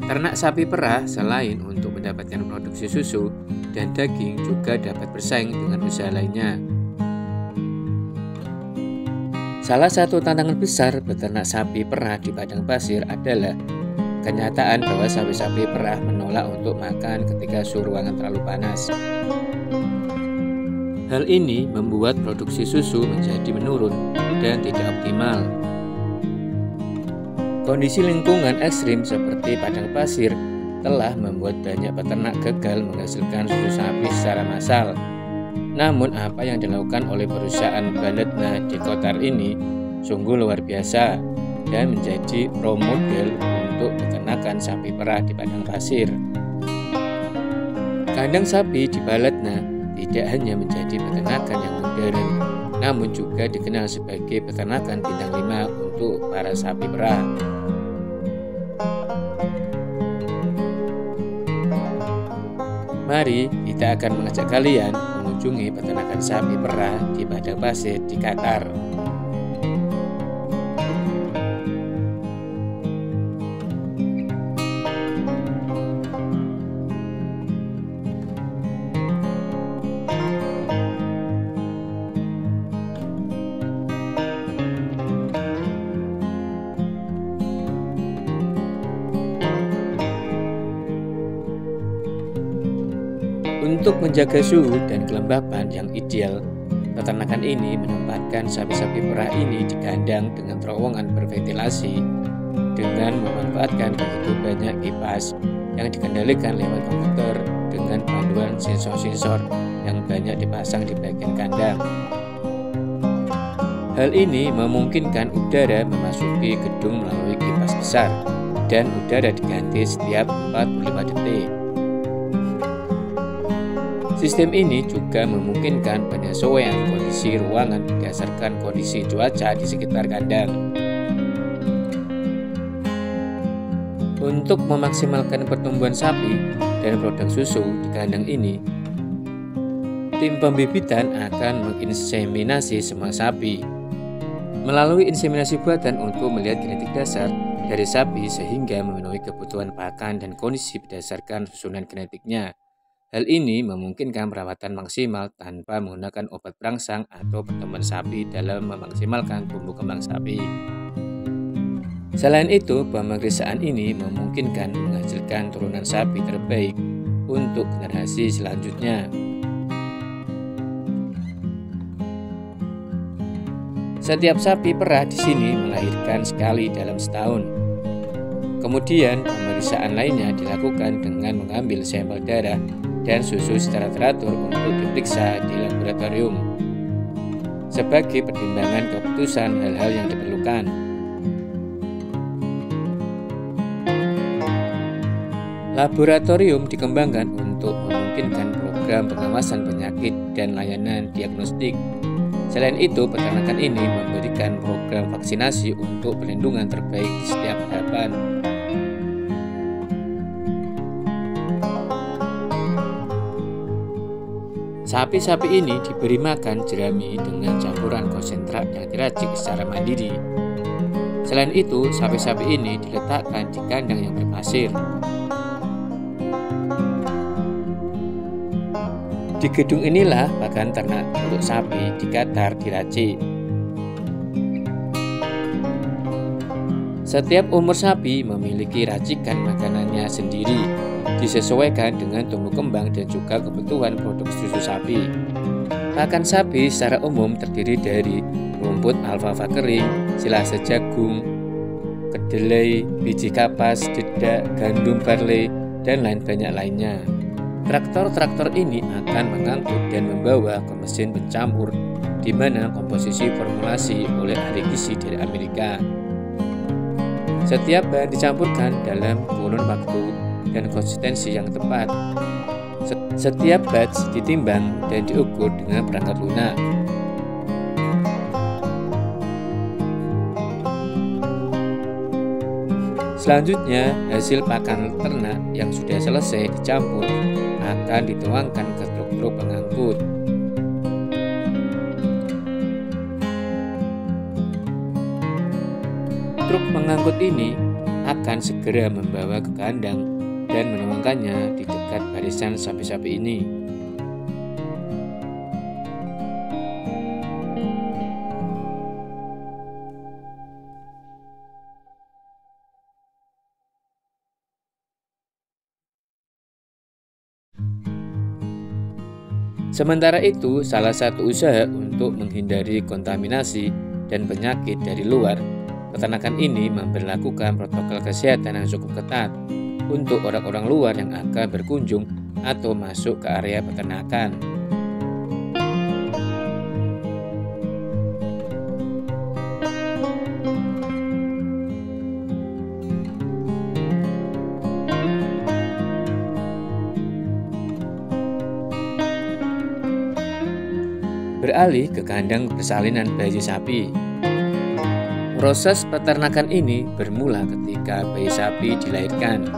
Ternak sapi perah selain untuk mendapatkan produksi susu dan daging juga dapat bersaing dengan usaha lainnya. Salah satu tantangan besar beternak sapi perah di padang pasir adalah kenyataan bahwa sapi-sapi perah menolak untuk makan ketika suhu ruangan terlalu panas. Hal ini membuat produksi susu menjadi menurun dan tidak optimal. Kondisi lingkungan ekstrim seperti padang pasir telah membuat banyak peternak gagal menghasilkan susu sapi secara massal. Namun apa yang dilakukan oleh perusahaan Baladna di Qatar ini sungguh luar biasa dan menjadi role model untuk peternakan sapi perah di padang pasir. Kandang sapi di Baladna tidak hanya menjadi peternakan yang modern, namun juga dikenal sebagai peternakan bintang 5 untuk para sapi perah. Mari kita akan mengajak kalian mengunjungi peternakan sapi perah di padang pasir di Qatar. Untuk menjaga suhu dan kelembapan yang ideal, peternakan ini menempatkan sapi-sapi perah ini di kandang dengan terowongan berventilasi dengan memanfaatkan begitu banyak kipas yang dikendalikan lewat komputer dengan panduan sensor-sensor yang banyak dipasang di bagian kandang. Hal ini memungkinkan udara memasuki gedung melalui kipas besar dan udara diganti setiap 45 detik. Sistem ini juga memungkinkan penyesuaian kondisi ruangan berdasarkan kondisi cuaca di sekitar kandang. Untuk memaksimalkan pertumbuhan sapi dan produk susu di kandang ini, tim pembibitan akan menginseminasi semua sapi melalui inseminasi buatan untuk melihat genetik dasar dari sapi sehingga memenuhi kebutuhan pakan dan kondisi berdasarkan susunan genetiknya. Hal ini memungkinkan perawatan maksimal tanpa menggunakan obat perangsang atau pertemuan sapi dalam memaksimalkan tumbuh kembang sapi. Selain itu, pemeriksaan ini memungkinkan menghasilkan turunan sapi terbaik untuk generasi selanjutnya. Setiap sapi perah di sini melahirkan sekali dalam setahun. Kemudian, pemeriksaan lainnya dilakukan dengan mengambil sampel darah dan susu secara teratur untuk diperiksa di laboratorium sebagai pertimbangan keputusan hal-hal yang diperlukan. Laboratorium dikembangkan untuk memungkinkan program pengawasan penyakit dan layanan diagnostik. Selain itu, peternakan ini memberikan program vaksinasi untuk perlindungan terbaik di setiap tahapan. Sapi-sapi ini diberi makan jerami dengan campuran konsentrat yang diracik secara mandiri. Selain itu, sapi-sapi ini diletakkan di kandang yang berpasir. Di gedung inilah pakan ternak untuk sapi di Qatar diracik. Setiap umur sapi memiliki racikan makanannya sendiri, disesuaikan dengan tumbuh kembang dan juga kebutuhan produk susu sapi. Pakan sapi secara umum terdiri dari rumput alfalfa kering, silase jagung, kedelai, biji kapas, dedak, gandum barley, dan lain banyak lainnya. Traktor-traktor ini akan mengangkut dan membawa ke mesin pencampur di mana komposisi formulasi oleh ahli gizi dari Amerika. Setiap bahan dicampurkan dalam kurun waktu dan konsistensi yang tepat. Setiap batch ditimbang dan diukur dengan perangkat lunak. Selanjutnya, hasil pakan ternak yang sudah selesai dicampur akan dituangkan ke truk-truk pengangkut. Truk pengangkut ini akan segera membawa ke kandang dan menuangkannya di dekat barisan sapi-sapi ini. Sementara itu, salah satu usaha untuk menghindari kontaminasi dan penyakit dari luar, peternakan ini memberlakukan protokol kesehatan yang cukup ketat untuk orang-orang luar yang akan berkunjung atau masuk ke area peternakan. Beralih ke kandang persalinan bayi sapi. Proses peternakan ini bermula ketika bayi sapi dilahirkan.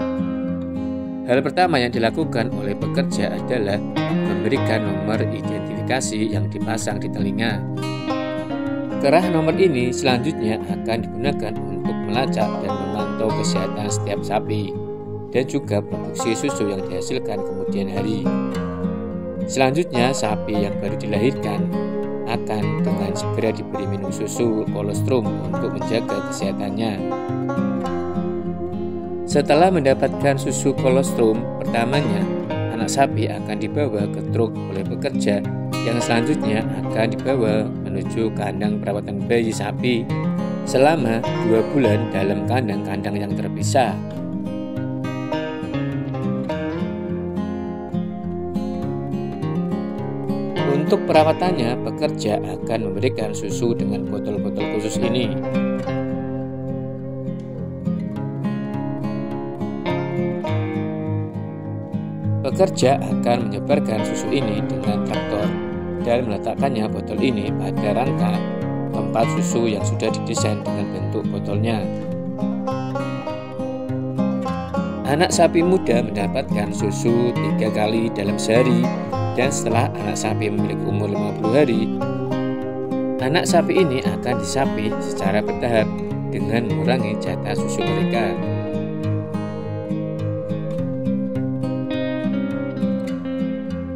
Hal pertama yang dilakukan oleh pekerja adalah memberikan nomor identifikasi yang dipasang di telinga. Kerah nomor ini selanjutnya akan digunakan untuk melacak dan memantau kesehatan setiap sapi dan juga produksi susu yang dihasilkan kemudian hari. Selanjutnya, sapi yang baru dilahirkan akan dengan segera diberi minum susu kolostrum untuk menjaga kesehatannya. Setelah mendapatkan susu kolostrum pertamanya, anak sapi akan dibawa ke truk oleh pekerja yang selanjutnya akan dibawa menuju kandang perawatan bayi sapi selama 2 bulan dalam kandang-kandang yang terpisah. Untuk perawatannya, pekerja akan memberikan susu dengan botol-botol khusus ini. Pekerja akan menyebarkan susu ini dengan traktor dan meletakkannya botol ini pada rangka tempat susu yang sudah didesain dengan bentuk botolnya. Anak sapi muda mendapatkan susu 3 kali dalam sehari. Dan setelah anak sapi memiliki umur 50 hari, anak sapi ini akan disapi secara bertahap dengan mengurangi jatah susu mereka.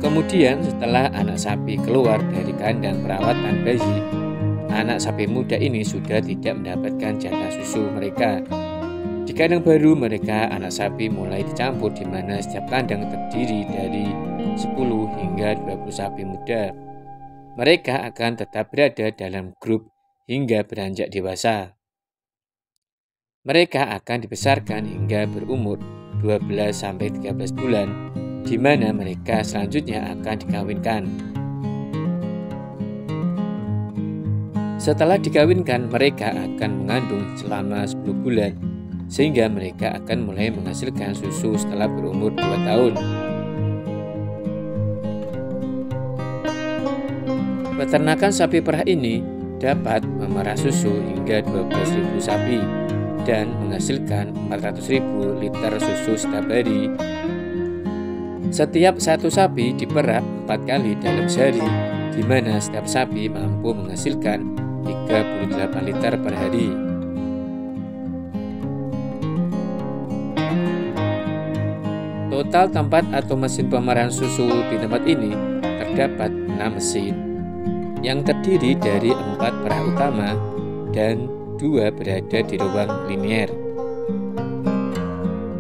Kemudian setelah anak sapi keluar dari kandang perawatan bayi, anak sapi muda ini sudah tidak mendapatkan jatah susu mereka. Di kandang baru mereka, anak sapi mulai dicampur di mana setiap kandang terdiri dari 10 hingga 20 sapi muda. Mereka akan tetap berada dalam grup hingga beranjak dewasa. Mereka akan dibesarkan hingga berumur 12-13 bulan, di mana mereka selanjutnya akan dikawinkan. Setelah dikawinkan, mereka akan mengandung selama 10 bulan, sehingga mereka akan mulai menghasilkan susu setelah berumur 2 tahun. Peternakan sapi perah ini dapat memerah susu hingga 12.000 sapi dan menghasilkan 400.000 liter susu setiap hari. Setiap satu sapi diperah 4 kali dalam sehari, di mana setiap sapi mampu menghasilkan 38 liter per hari. Total tempat atau mesin pemerahan susu di tempat ini terdapat 6 mesin yang terdiri dari 4 perah utama dan 2 berada di ruang linier.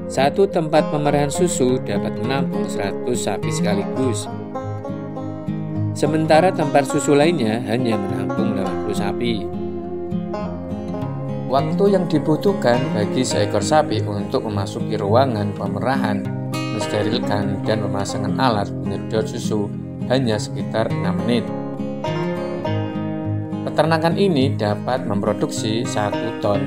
Satu tempat pemerahan susu dapat menampung 100 sapi sekaligus. Sementara tempat susu lainnya hanya menampung 80 sapi. Waktu yang dibutuhkan bagi seekor sapi untuk memasuki ruangan pemerahan, mensterilkan, dan pemasangan alat penyedot susu hanya sekitar 6 menit. Peternakan ini dapat memproduksi 1 ton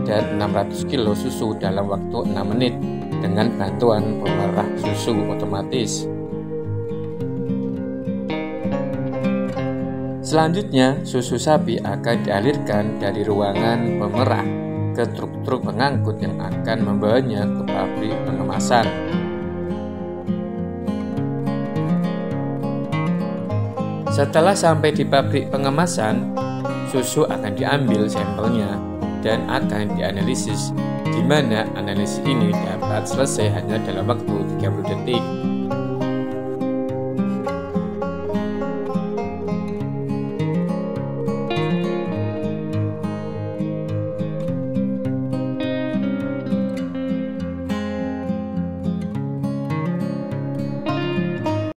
dan 600 kilo susu dalam waktu 6 menit dengan bantuan pemerah susu otomatis. Selanjutnya, susu sapi akan dialirkan dari ruangan pemerah ke truk-truk pengangkut yang akan membawanya ke pabrik pengemasan. Setelah sampai di pabrik pengemasan, susu akan diambil sampelnya dan akan dianalisis di mana analisis ini dapat selesai hanya dalam waktu 30 detik.